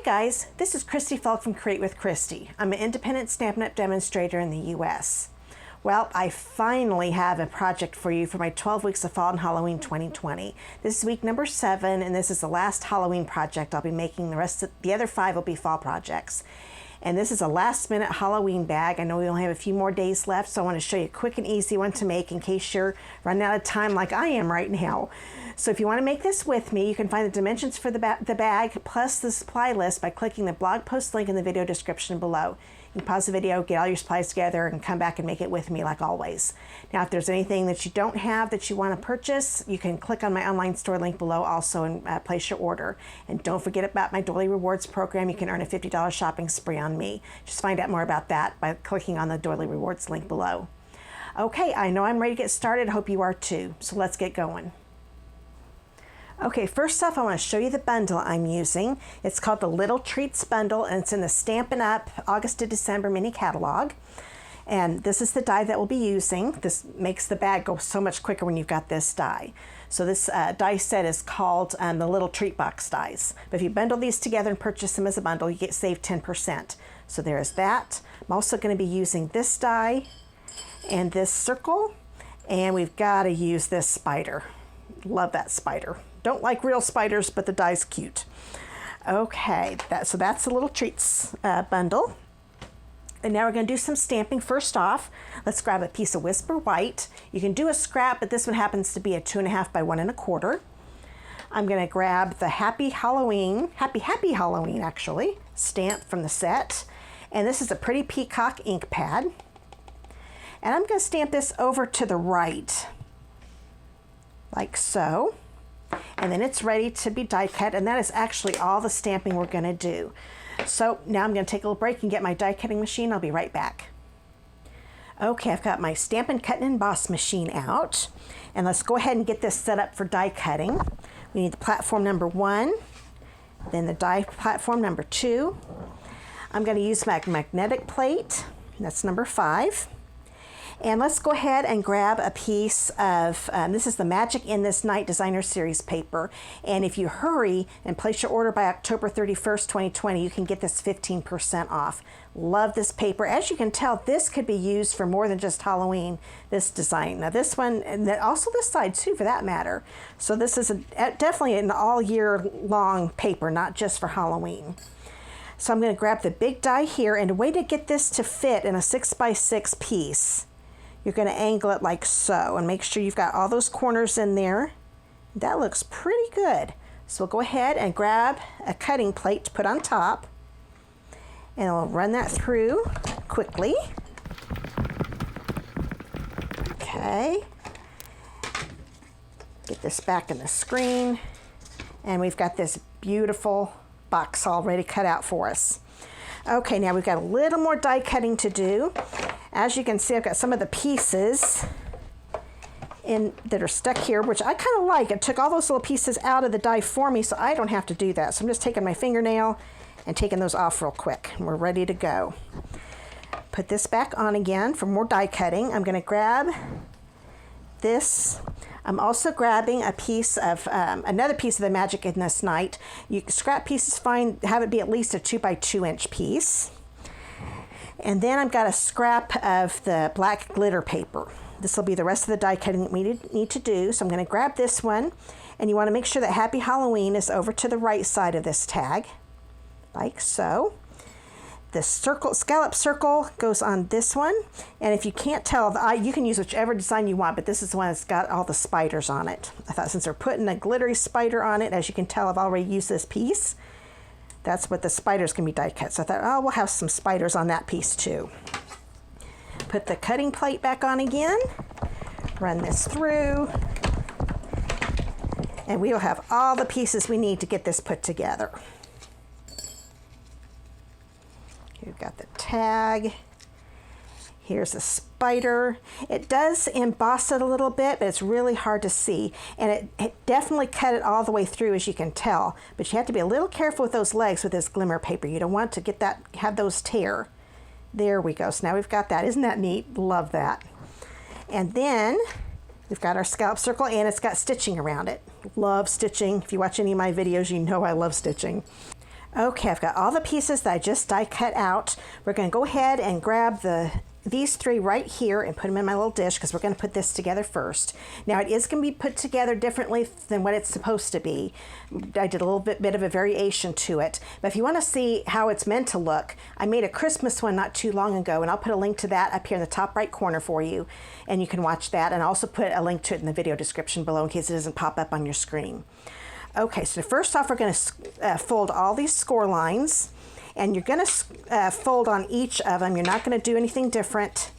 guys, this is Christy Fulk from Create with Christy. I'm an independent Stampin' Up! Demonstrator in the US. Well, I finally have a project for you for my 12 weeks of Fall and Halloween 2020. This is week number 7, and this is the last Halloween project I'll be making. The other 5 will be fall projects. And this is a last minute Halloween bag. I know we only have a few more days left, so I want to show you a quick and easy one to make in case you're running out of time like I am right now. So if you want to make this with me, you can find the dimensions for the bag plus the supply list by clicking the blog post link in the video description below. You can pause the video, get all your supplies together, and come back and make it with me like always. Now, if there's anything that you don't have that you want to purchase, you can click on my online store link below also and place your order. And don't forget about my Doily Rewards program. You can earn a $50 shopping spree on me. Just find out more about that by clicking on the Doily Rewards link below. Okay, I know I'm ready to get started. I hope you are too. So let's get going. Okay, first off, I want to show you the bundle I'm using. It's called the Little Treats Bundle, and it's in the Stampin' Up! August to December mini catalog. And this is the die that we'll be using. This makes the bag go so much quicker when you've got this die. So this die set is called the Little Treat Box dies. But if you bundle these together and purchase them as a bundle, you get saved 10%. So there's that. I'm also going to be using this die and this circle. And we've got to use this spider. Love that spider. Don't like real spiders, but the die's cute. Okay, so that's the Little Treats bundle. And now we're going to do some stamping. First off, let's grab a piece of Whisper White. You can do a scrap, but this one happens to be a 2.5 by 1 1/4. I'm going to grab the Happy Halloween actually, stamp from the set. And this is a pretty peacock ink pad. And I'm going to stamp this over to the right, like so. And then it's ready to be die cut, and that is actually all the stamping we're going to do. So now I'm going to take a little break and get my die cutting machine. I'll be right back. Okay, I've got my Stampin' Cut and Emboss machine out, and let's go ahead and get this set up for die cutting. We need the platform number 1, then the die platform number 2. I'm going to use my magnetic plate, that's number 5. And let's go ahead and grab a piece of, this is the Magic in This Night Designer Series paper. And if you hurry and place your order by October 31st, 2020, you can get this 15% off. Love this paper. As you can tell, this could be used for more than just Halloween, this design. Now this one, and also this side too, for that matter. So this is definitely an all year long paper, not just for Halloween. So I'm going to grab the big die here, and a way to get this to fit in a 6x6 piece, you're going to angle it like so and make sure you've got all those corners in there. That looks pretty good. So we'll go ahead and grab a cutting plate to put on top, and we'll run that through quickly. Okay. Get this back in the screen, and we've got this beautiful box already cut out for us. Okay, now we've got a little more die cutting to do. As you can see, I've got some of the pieces that are stuck here, which I kind of like. It took all those little pieces out of the die for me, so I don't have to do that. So I'm just taking my fingernail and taking those off real quick, and we're ready to go. Put this back on again for more die cutting. I'm going to grab this. I'm also grabbing a piece of, another piece of the Magic in This Night. Scrap pieces fine, have it be at least a 2x2 inch piece. And then I've got a scrap of the black glitter paper. This will be the rest of the die cutting that we need to do. So I'm going to grab this one, and you want to make sure that Happy Halloween is over to the right side of this tag, like so. The scallop circle goes on this one, and if you can't tell, you can use whichever design you want, but this is the one that's got all the spiders on it. I thought since they're putting a glittery spider on it, as you can tell, I've already used this piece. That's what the spiders can be die cut. So I thought, oh, we'll have some spiders on that piece too. Put the cutting plate back on again, run this through, and we will have all the pieces we need to get this put together. We've got the tag. Here's a spider. It does emboss it a little bit, but it's really hard to see. And it definitely cut it all the way through, as you can tell. But you have to be a little careful with those legs with this glimmer paper. You don't want to have those tear. There we go. So now we've got that. Isn't that neat? Love that. And then we've got our scallop circle, and it's got stitching around it. Love stitching. If you watch any of my videos, you know I love stitching. Okay, I've got all the pieces that I just die cut out. We're going to go ahead and grab these three right here and put them in my little dish because we're going to put this together first. Now it is going to be put together differently than what it's supposed to be. I did a little bit of a variation to it. But if you want to see how it's meant to look, I made a Christmas one not too long ago, and I'll put a link to that up here in the top right corner for you, and you can watch that, and I'll also put a link to it in the video description below in case it doesn't pop up on your screen. Okay, so first off, we're going to fold all these score lines, and you're going to fold on each of them. You're not going to do anything different.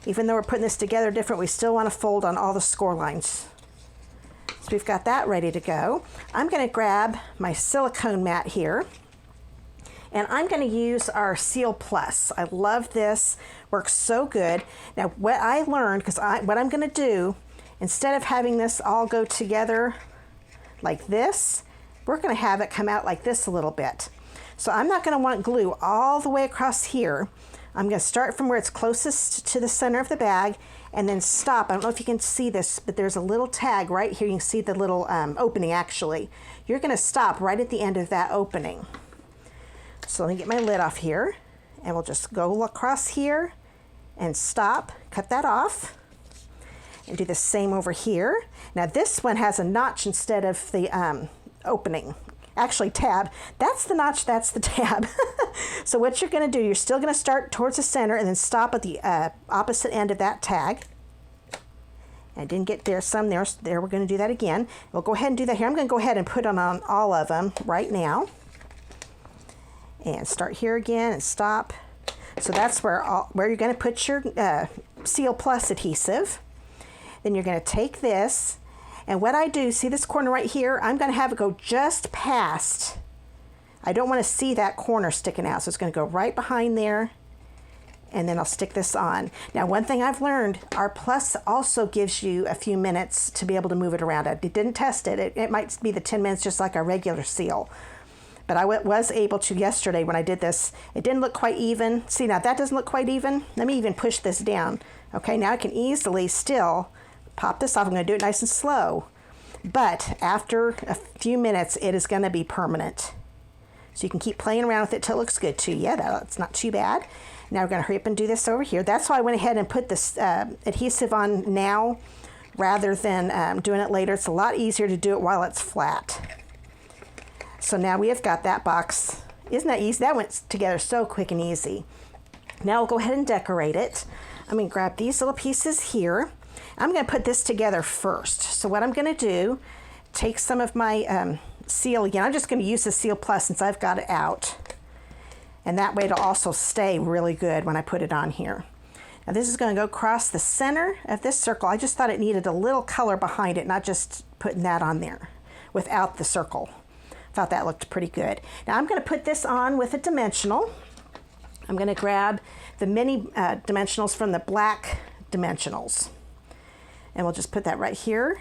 Even though we're putting this together different, we still want to fold on all the score lines. So we've got that ready to go. I'm going to grab my silicone mat here, and I'm going to use our Seal Plus. I love this. Works so good. Now, what I learned, what I'm going to do, instead of having this all go together like this, we're going to have it come out like this a little bit. So I'm not going to want glue all the way across here. I'm going to start from where it's closest to the center of the bag and then stop. I don't know if you can see this, but there's a little tag right here. You can see the little opening actually. You're going to stop right at the end of that opening. So let me get my lid off here, and we'll just go across here and stop, cut that off. And do the same over here. Now this one has a notch instead of the opening. Actually, tab. That's the notch, that's the tab. So what you're going to do, you're still going to start towards the center and then stop at the opposite end of that tag. I didn't get there, some there. We're going to do that again. We'll go ahead and do that here. I'm going to go ahead and put it on all of them right now. And start here again and stop. So that's where you're going to put your Seal Plus adhesive. Then you're going to take this, and what I do, see this corner right here? I'm going to have it go just past. I don't want to see that corner sticking out, so it's going to go right behind there, and then I'll stick this on. Now, one thing I've learned, our Plus also gives you a few minutes to be able to move it around. I didn't test it. It might be the 10 minutes just like our regular seal. But I was able to yesterday when I did this. It didn't look quite even. See, now that doesn't look quite even. Let me even push this down. Okay, now I can easily still pop this off. I'm going to do it nice and slow. But after a few minutes, it is going to be permanent. So you can keep playing around with it till it looks good to you. That's not too bad. Now we're going to hurry up and do this over here. That's why I went ahead and put this adhesive on now rather than doing it later. It's a lot easier to do it while it's flat. So now we have got that box. Isn't that easy? That went together so quick and easy. Now we'll go ahead and decorate it. I'm going to grab these little pieces here. I'm going to put this together first. So what I'm going to do, take some of my seal again. I'm just going to use the Seal Plus since I've got it out. And that way it'll also stay really good when I put it on here. Now this is going to go across the center of this circle. I just thought it needed a little color behind it, not just putting that on there without the circle. Thought that looked pretty good. Now I'm going to put this on with a dimensional. I'm going to grab the mini dimensionals from the black dimensionals. And we'll just put that right here.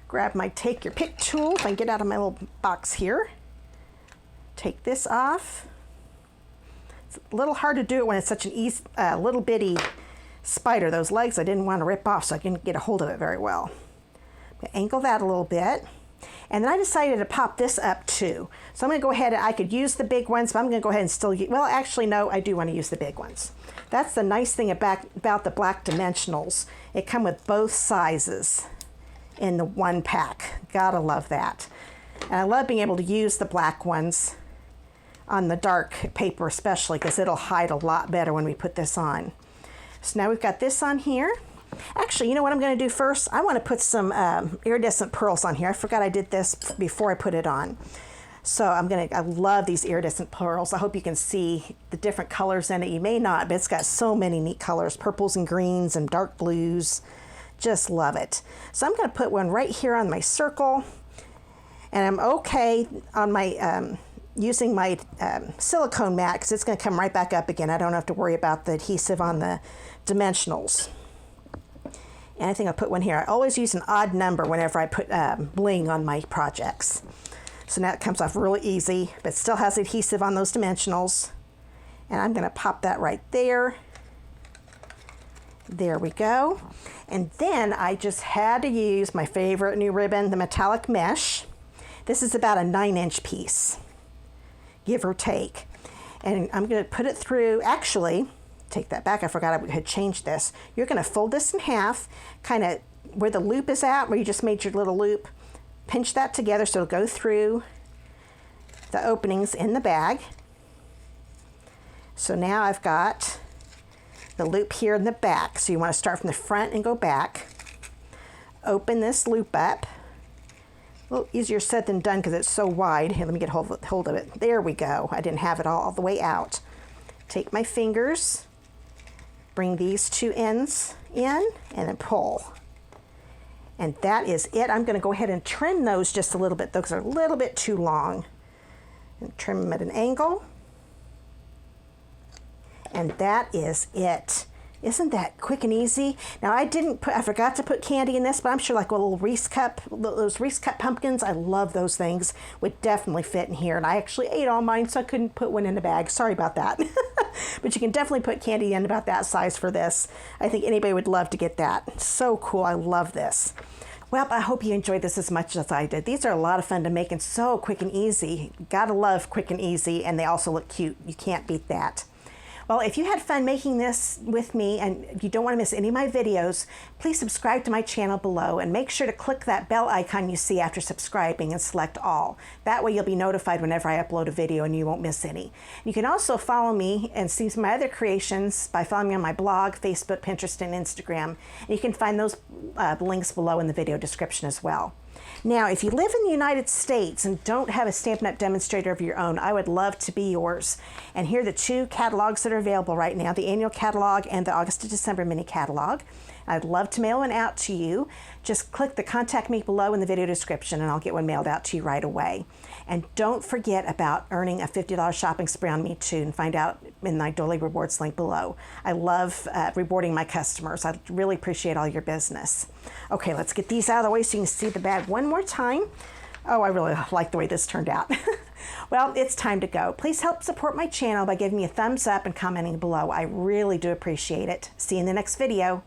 Grab my take your pick tool, if I can get out of my little box here. Take this off. It's a little hard to do it when it's such an easy, little bitty spider. Those legs I didn't want to rip off so I can get a hold of it very well. I'm going to angle that a little bit. And then I decided to pop this up too. So I'm going to go ahead and I could use the big ones, but I'm going to go ahead and still use, well, actually, no, I do want to use the big ones. That's the nice thing about the black dimensionals. It comes with both sizes in the one pack. Gotta love that. And I love being able to use the black ones on the dark paper especially because it'll hide a lot better when we put this on. So now we've got this on here. Actually, you know what I'm going to do first? I want to put some iridescent pearls on here. I forgot I did this before I put it on. So I love these iridescent pearls. I hope you can see the different colors in it. You may not, but it's got so many neat colors, purples and greens and dark blues. Just love it. So I'm going to put one right here on my circle. And I'm okay on my using my silicone mat because it's going to come right back up again. I don't have to worry about the adhesive on the dimensionals. And I think I'll put one here. I always use an odd number whenever I put bling on my projects. So now it comes off really easy, but still has adhesive on those dimensionals. And I'm going to pop that right there. There we go. And then I just had to use my favorite new ribbon, the metallic mesh. This is about a 9-inch piece. give or take. And I'm going to put it through, actually, take that back, I forgot I had changed this. You're going to fold this in half, kind of where the loop is at, where you just made your little loop. Pinch that together so it'll go through the openings in the bag. So now I've got the loop here in the back. So you want to start from the front and go back. Open this loop up. A little easier said than done because it's so wide. Here, let me get hold of it. There we go. I didn't have it all the way out. Take my fingers, bring these two ends in, and then pull. And that is it. I'm going to go ahead and trim those just a little bit. Those are a little bit too long. And trim them at an angle. And that is it. Isn't that quick and easy? Now I forgot to put candy in this, but I'm sure like a little Reese cup, those Reese cup pumpkins, I love those things, would definitely fit in here. And I actually ate all mine, so I couldn't put one in the bag. Sorry about that. But you can definitely put candy in about that size for this. I think anybody would love to get that. So cool, I love this. Well, I hope you enjoyed this as much as I did. These are a lot of fun to make and so quick and easy. Gotta love quick and easy, and they also look cute. You can't beat that. Well, if you had fun making this with me and you don't want to miss any of my videos, please subscribe to my channel below and make sure to click that bell icon you see after subscribing and select all. That way you'll be notified whenever I upload a video and you won't miss any. You can also follow me and see some of my other creations by following me on my blog, Facebook, Pinterest, and Instagram. And you can find those links below in the video description as well. Now, if you live in the United States and don't have a Stampin' Up! Demonstrator of your own, I would love to be yours. And here are the two catalogs that are available right now, the annual catalog and the August to December mini catalog. I'd love to mail one out to you. Just click the contact me below in the video description and I'll get one mailed out to you right away. And don't forget about earning a $50 shopping spree on me too, and find out in my Daily Rewards link below. I love rewarding my customers. I really appreciate all your business. Okay, let's get these out of the way so you can see the bag one more time. Oh, I really like the way this turned out. Well, it's time to go. Please help support my channel by giving me a thumbs up and commenting below. I really do appreciate it. See you in the next video.